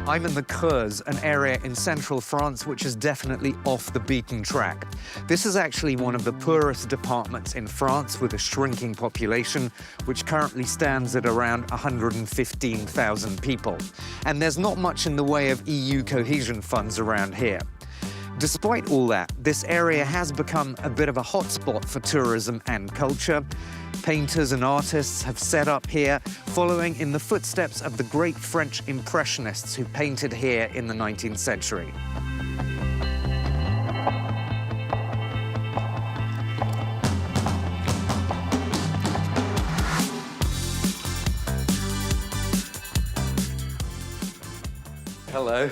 I'm in the Creuse, an area in central France which is definitely off the beaten track. This is actually one of the poorest departments in France with a shrinking population, which currently stands at around 115,000 people. And there's not much in the way of EU cohesion funds around here. Despite all that, this area has become a bit of a hotspot for tourism and culture. Painters and artists have set up here, following in the footsteps of the great French Impressionists who painted here in the 19th century. Hello.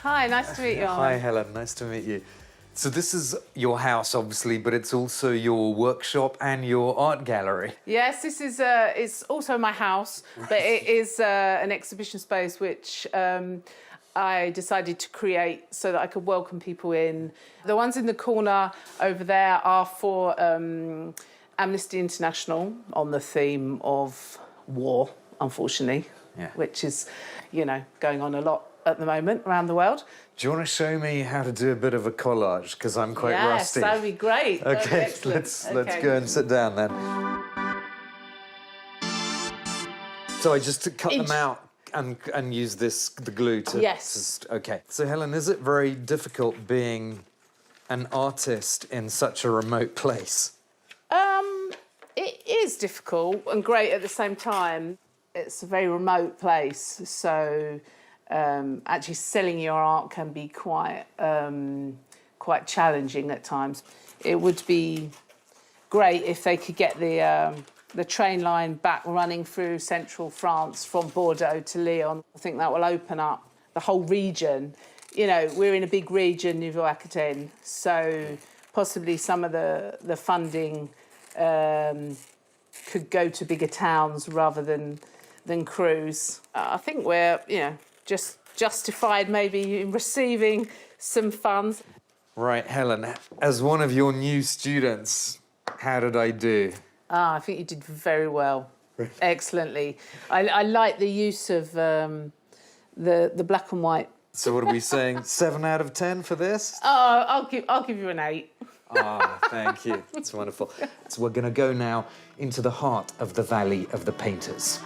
Hi, nice to meet you. Hi, Helen. Nice to meet you. So this is your house, obviously, but it's also your workshop and your art gallery. Yes, this is it's also my house, but it is an exhibition space which I decided to create so that I could welcome people in. The ones in the corner over there are for Amnesty International on the theme of war, unfortunately, which is, you know, going on a lot at the moment around the world. Do you want to show me how to do a bit of a collage? Because I'm quite rusty. Yes, that would be great. Okay, let's go and sit down then. So I just cut them out and use the glue to... Yes. Okay. So Helen, is it very difficult being an artist in such a remote place? It is difficult and great at the same time. It's a very remote place, so actually selling your art can be quite challenging at times. It would be great if they could get the train line back running through central France from Bordeaux to Lyon. I think that will open up the whole region. You know, we're in a big region, Nouveau-Aquitaine, so possibly some of the funding could go to bigger towns rather than Creuse. I think we're, you know, just justified maybe in receiving some funds. Right, Helen, as one of your new students, how did I do? I think you did very well, excellently. I like the use of the black and white. So what are we saying, 7 out of 10 for this? Oh, I'll give you an 8. Thank you. It's wonderful. So we're going to go now into the heart of the Valley of the Painters.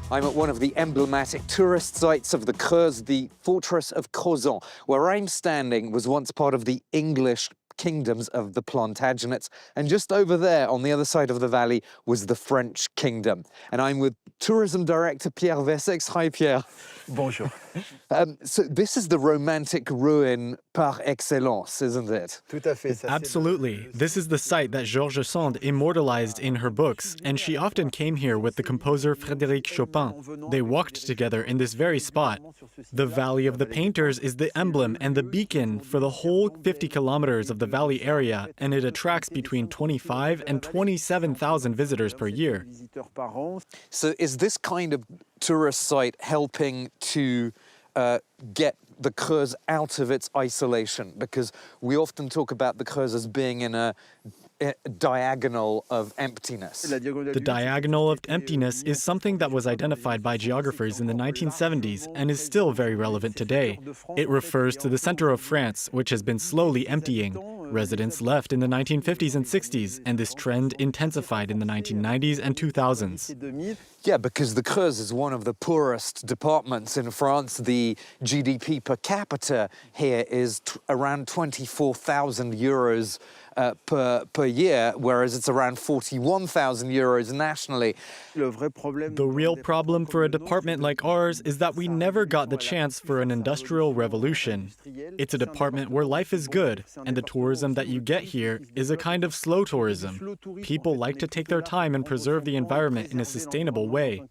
I'm at one of the emblematic tourist sites of the Creuse, the fortress of Cohesion. Where I'm standing was once part of the English kingdoms of the Plantagenets, and just over there on the other side of the valley was the French kingdom. And I'm with tourism director Pierre Vessex. Hi, Pierre. Bonjour. So this is the romantic ruin par excellence, isn't it? Tout à fait. Absolutely. This is the site that Georges Sand immortalized in her books, and she often came here with the composer Frédéric Chopin. They walked together in this very spot. The Valley of the Painters is the emblem and the beacon for the whole 50 kilometers of the valley area, and it attracts between 25 and 27,000 visitors per year. So is this kind of tourist site helping to get the Creuse out of its isolation? Because we often talk about the Creuse as being in a diagonal of emptiness. The diagonal of emptiness is something that was identified by geographers in the 1970s and is still very relevant today. It refers to the center of France, which has been slowly emptying. Residents left in the 1950s and 60s, and this trend intensified in the 1990s and 2000s. Yeah, because the Creuse is one of the poorest departments in France. The GDP per capita here is around 24,000 euros per year, whereas it's around 41,000 euros nationally. The real problem for a department like ours is that we never got the chance for an industrial revolution. It's a department where life is good, and the tourism that you get here is a kind of slow tourism. People like to take their time and preserve the environment in a sustainable way.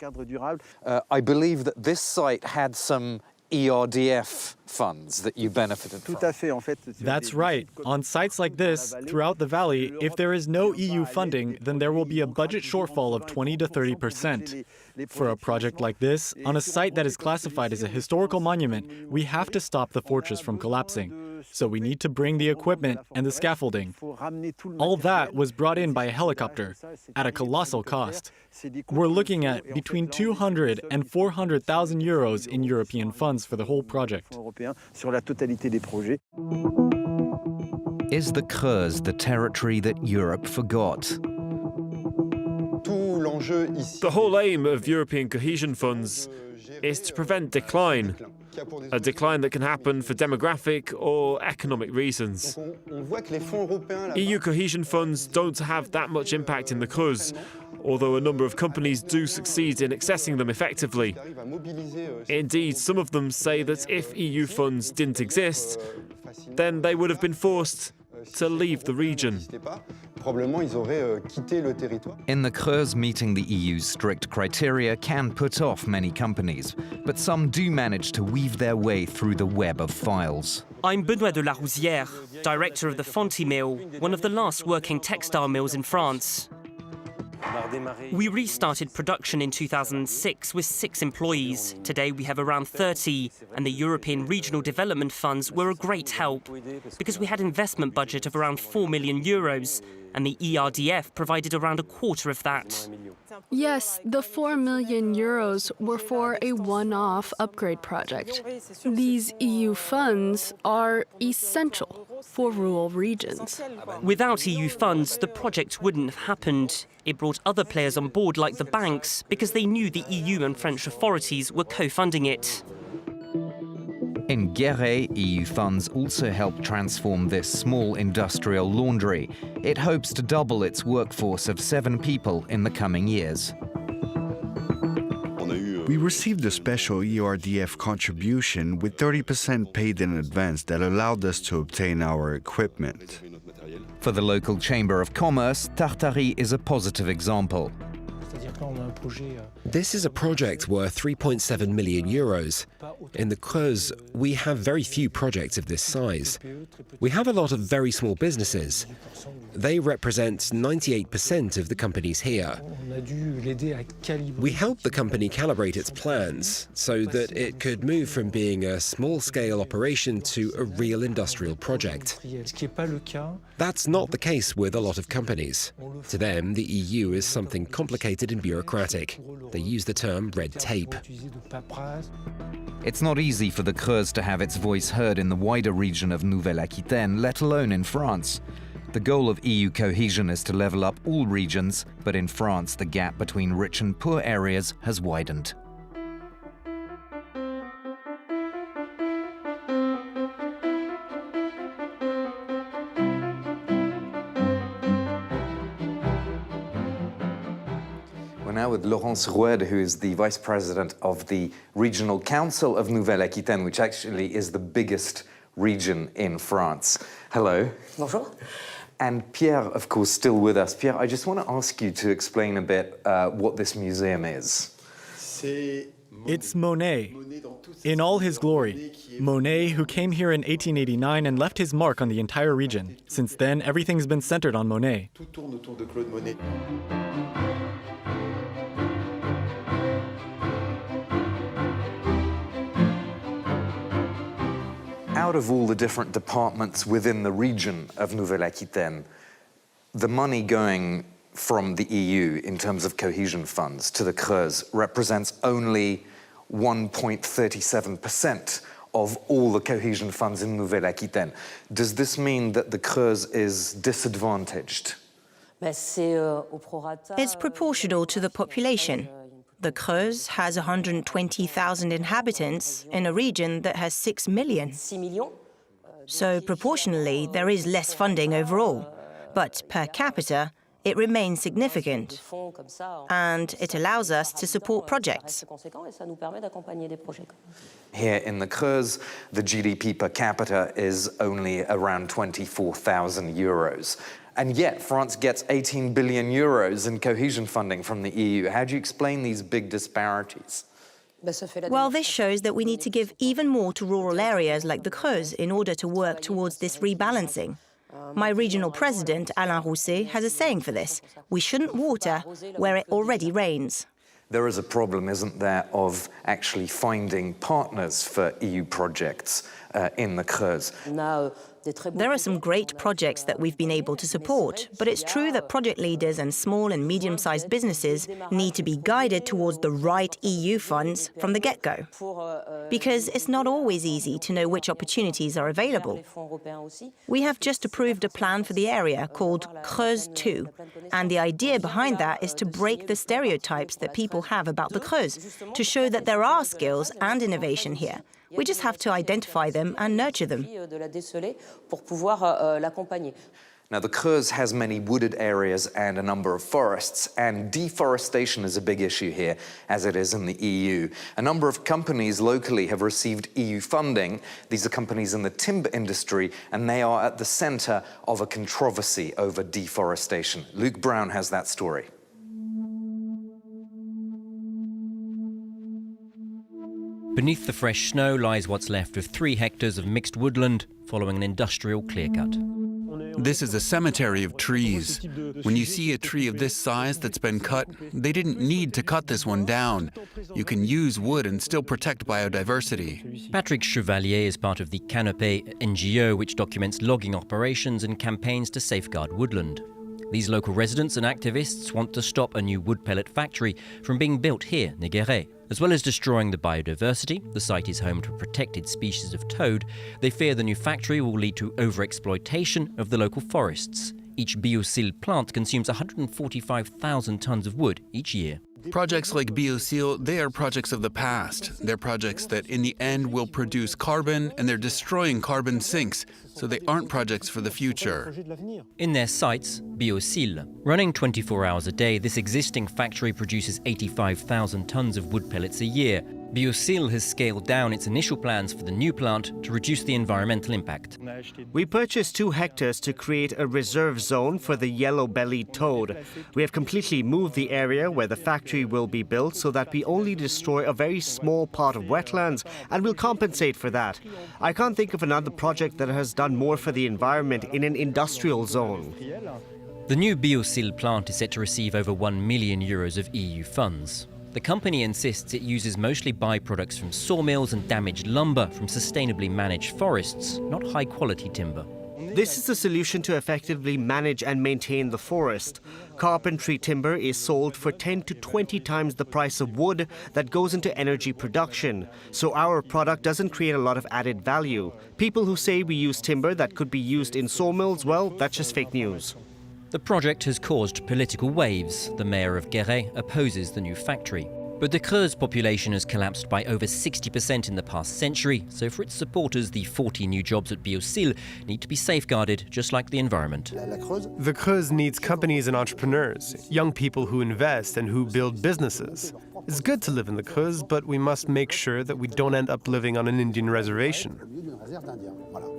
I believe that this site had some ERDF funds that you benefited from? That's right. On sites like this, throughout the valley, if there is no EU funding, then there will be a budget shortfall of 20 to 30%. For a project like this, on a site that is classified as a historical monument, we have to stop the fortress from collapsing. So we need to bring the equipment and the scaffolding. All that was brought in by a helicopter at a colossal cost. We're looking at between 200 and 400,000 euros in European funds for the whole project. Is the Creuse the territory that Europe forgot? The whole aim of European cohesion funds is to prevent decline, a decline that can happen for demographic or economic reasons. EU cohesion funds don't have that much impact in the Creuse, although a number of companies do succeed in accessing them effectively. Indeed, some of them say that if EU funds didn't exist, then they would have been forced to leave the region. In the Creuse, meeting the EU's strict criteria can put off many companies, but some do manage to weave their way through the web of files. I'm Benoit de la Rousière, director of the Fonty Mill, one of the last working textile mills in France. We restarted production in 2006 with 6 employees. Today we have around 30, and the European Regional Development Funds were a great help because we had an investment budget of around 4 million euros, and the ERDF provided around a quarter of that. Yes, the 4 million euros were for a one-off upgrade project. These EU funds are essential for rural regions. Without EU funds, the project wouldn't have happened. It brought other players on board like the banks because they knew the EU and French authorities were co-funding it. In Guéret, EU funds also help transform this small industrial laundry. It hopes to double its workforce of 7 people in the coming years. We received a special ERDF contribution with 30% paid in advance that allowed us to obtain our equipment. For the local Chamber of Commerce, Tartary is a positive example. This is a project worth 3.7 million euros. In the Creuse, we have very few projects of this size. We have a lot of very small businesses. They represent 98% of the companies here. We helped the company calibrate its plans so that it could move from being a small-scale operation to a real industrial project. That's not the case with a lot of companies. To them, the EU is something complicated and bureaucratic. They use the term red tape. It's not easy for the Creuse to have its voice heard in the wider region of Nouvelle-Aquitaine, let alone in France. The goal of EU cohesion is to level up all regions, but in France, the gap between rich and poor areas has widened. We're now with Laurence Roued, who is the Vice President of the Regional Council of Nouvelle-Aquitaine, which actually is the biggest region in France. Hello. Bonjour. And Pierre, of course, still with us. Pierre, I just want to ask you to explain a bit what this museum is. It's Monet. In all his glory. Monet, who came here in 1889 and left his mark on the entire region. Since then, everything's been centered on Monet. Out of all the different departments within the region of Nouvelle-Aquitaine, the money going from the EU in terms of cohesion funds to the Creuse represents only 1.37% of all the cohesion funds in Nouvelle-Aquitaine. Does this mean that the Creuse is disadvantaged? It's proportional to the population. The Creuse has 120,000 inhabitants in a region that has 6 million. So proportionally, there is less funding overall. But per capita, it remains significant. And it allows us to support projects. Here in the Creuse, the GDP per capita is only around 24,000 euros. And yet, France gets 18 billion euros in cohesion funding from the EU. How do you explain these big disparities? Well, this shows that we need to give even more to rural areas like the Creuse in order to work towards this rebalancing. My regional president, Alain Rousset, has a saying for this: we shouldn't water where it already rains. There is a problem, isn't there, of actually finding partners for EU projects in the Creuse. There are some great projects that we've been able to support, but it's true that project leaders and small and medium-sized businesses need to be guided towards the right EU funds from the get-go. Because it's not always easy to know which opportunities are available. We have just approved a plan for the area called Creuse 2, and the idea behind that is to break the stereotypes that people have about the Creuse, to show that there are skills and innovation here. We just have to identify them and nurture them. Now, the Creuse has many wooded areas and a number of forests, and deforestation is a big issue here, as it is in the EU. A number of companies locally have received EU funding. These are companies in the timber industry, and they are at the centre of a controversy over deforestation. Luke Brown has that story. Beneath the fresh snow lies what's left of 3 hectares of mixed woodland following an industrial clear-cut. This is a cemetery of trees. When you see a tree of this size that's been cut, they didn't need to cut this one down. You can use wood and still protect biodiversity. Patrick Chevalier is part of the Canopé NGO, which documents logging operations and campaigns to safeguard woodland. These local residents and activists want to stop a new wood pellet factory from being built here near Guéret. As well as destroying the biodiversity, the site is home to a protected species of toad. They fear the new factory will lead to overexploitation of the local forests. Each biocil plant consumes 145,000 tons of wood each year. Projects like Biocil, they are projects of the past. They're projects that in the end will produce carbon, and they're destroying carbon sinks, so they aren't projects for the future. In their sites, Biocil, running 24 hours a day, this existing factory produces 85,000 tons of wood pellets a year. Biocil has scaled down its initial plans for the new plant to reduce the environmental impact. We purchased 2 hectares to create a reserve zone for the yellow-bellied toad. We have completely moved the area where the factory will be built so that we only destroy a very small part of wetlands, and will compensate for that. I can't think of another project that has done more for the environment in an industrial zone. The new Biocil plant is set to receive over €1 million of EU funds. The company insists it uses mostly byproducts from sawmills and damaged lumber from sustainably managed forests, not high-quality timber. This is the solution to effectively manage and maintain the forest. Carpentry timber is sold for 10 to 20 times the price of wood that goes into energy production, so our product doesn't create a lot of added value. People who say we use timber that could be used in sawmills, well, that's just fake news. The project has caused political waves. The mayor of Guéret opposes the new factory. But the Creuse population has collapsed by over 60% in the past century, so for its supporters, the 40 new jobs at Biocil need to be safeguarded, just like the environment. The Creuse needs companies and entrepreneurs, young people who invest and who build businesses. It's good to live in the Creuse, but we must make sure that we don't end up living on an Indian reservation.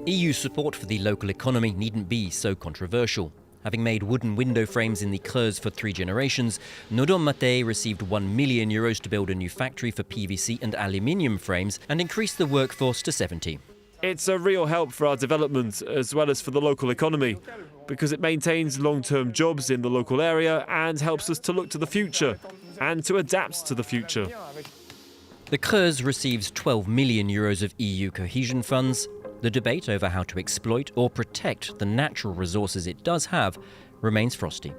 EU support for the local economy needn't be so controversial. Having made wooden window frames in the Creuse for 3 generations, Nodon Mattei received €1 million to build a new factory for PVC and aluminium frames and increase the workforce to 70. It's a real help for our development as well as for the local economy, because it maintains long-term jobs in the local area and helps us to look to the future and to adapt to the future. The Creuse receives €12 million of EU cohesion funds. The debate over how to exploit or protect the natural resources it does have remains frosty.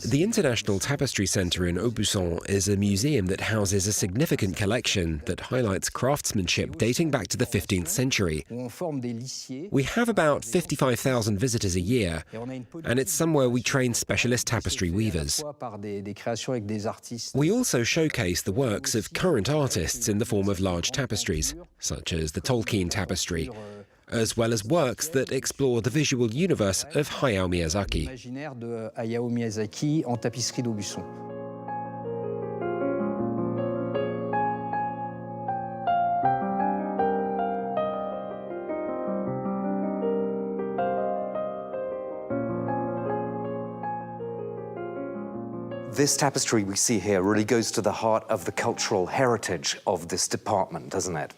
The International Tapestry Centre in Aubusson is a museum that houses a significant collection that highlights craftsmanship dating back to the 15th century. We have about 55,000 visitors a year, and it's somewhere we train specialist tapestry weavers. We also showcase the works of current artists in the form of large tapestries, such as the Tolkien tapestry, as well as works that explore the visual universe of Hayao Miyazaki. This tapestry we see here really goes to the heart of the cultural heritage of this department, doesn't it?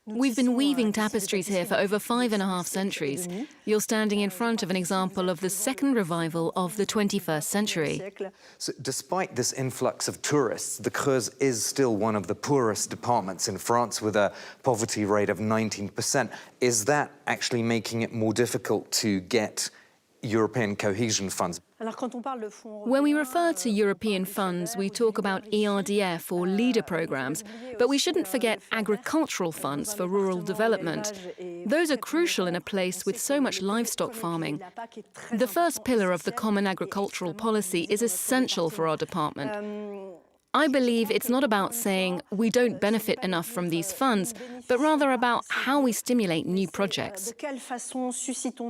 We've been weaving tapestries here for over 5.5 centuries. You're standing in front of an example of the second revival of the 21st century. So despite this influx of tourists, the Creuse is still one of the poorest departments in France with a poverty rate of 19%. Is that actually making it more difficult to get European cohesion funds? When we refer to European funds, we talk about ERDF or leader programs, but we shouldn't forget agricultural funds for rural development. Those are crucial in a place with so much livestock farming. The first pillar of the common agricultural policy is essential for our department. I believe it's not about saying we don't benefit enough from these funds, but rather about how we stimulate new projects.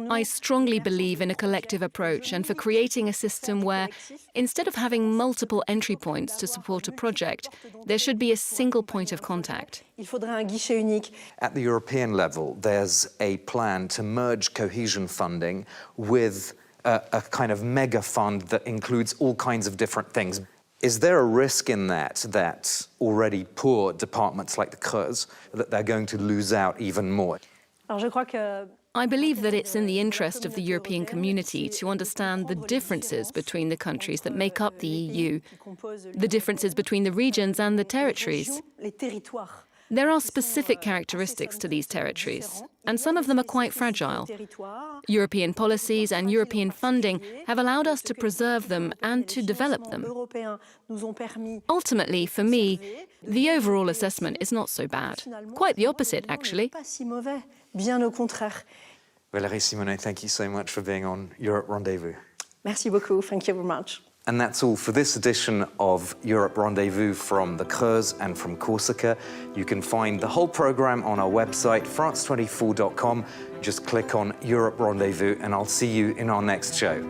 I strongly believe in a collective approach and for creating a system where, instead of having multiple entry points to support a project, there should be a single point of contact. At the European level, there's a plan to merge cohesion funding with a kind of mega fund that includes all kinds of different things. Is there a risk in that already poor departments like the Creuse, that they're going to lose out even more? I believe that it's in the interest of the European community to understand the differences between the countries that make up the EU, the differences between the regions and the territories. There are specific characteristics to these territories, and some of them are quite fragile. European policies and European funding have allowed us to preserve them and to develop them. Ultimately, for me, the overall assessment is not so bad. Quite the opposite, actually. Valérie Simonet, thank you so much for being on Europe Rendezvous. Merci beaucoup. Thank you very much. And that's all for this edition of Europe Rendezvous from the Creuse and from Corsica. You can find the whole programme on our website, france24.com. Just click on Europe Rendezvous and I'll see you in our next show.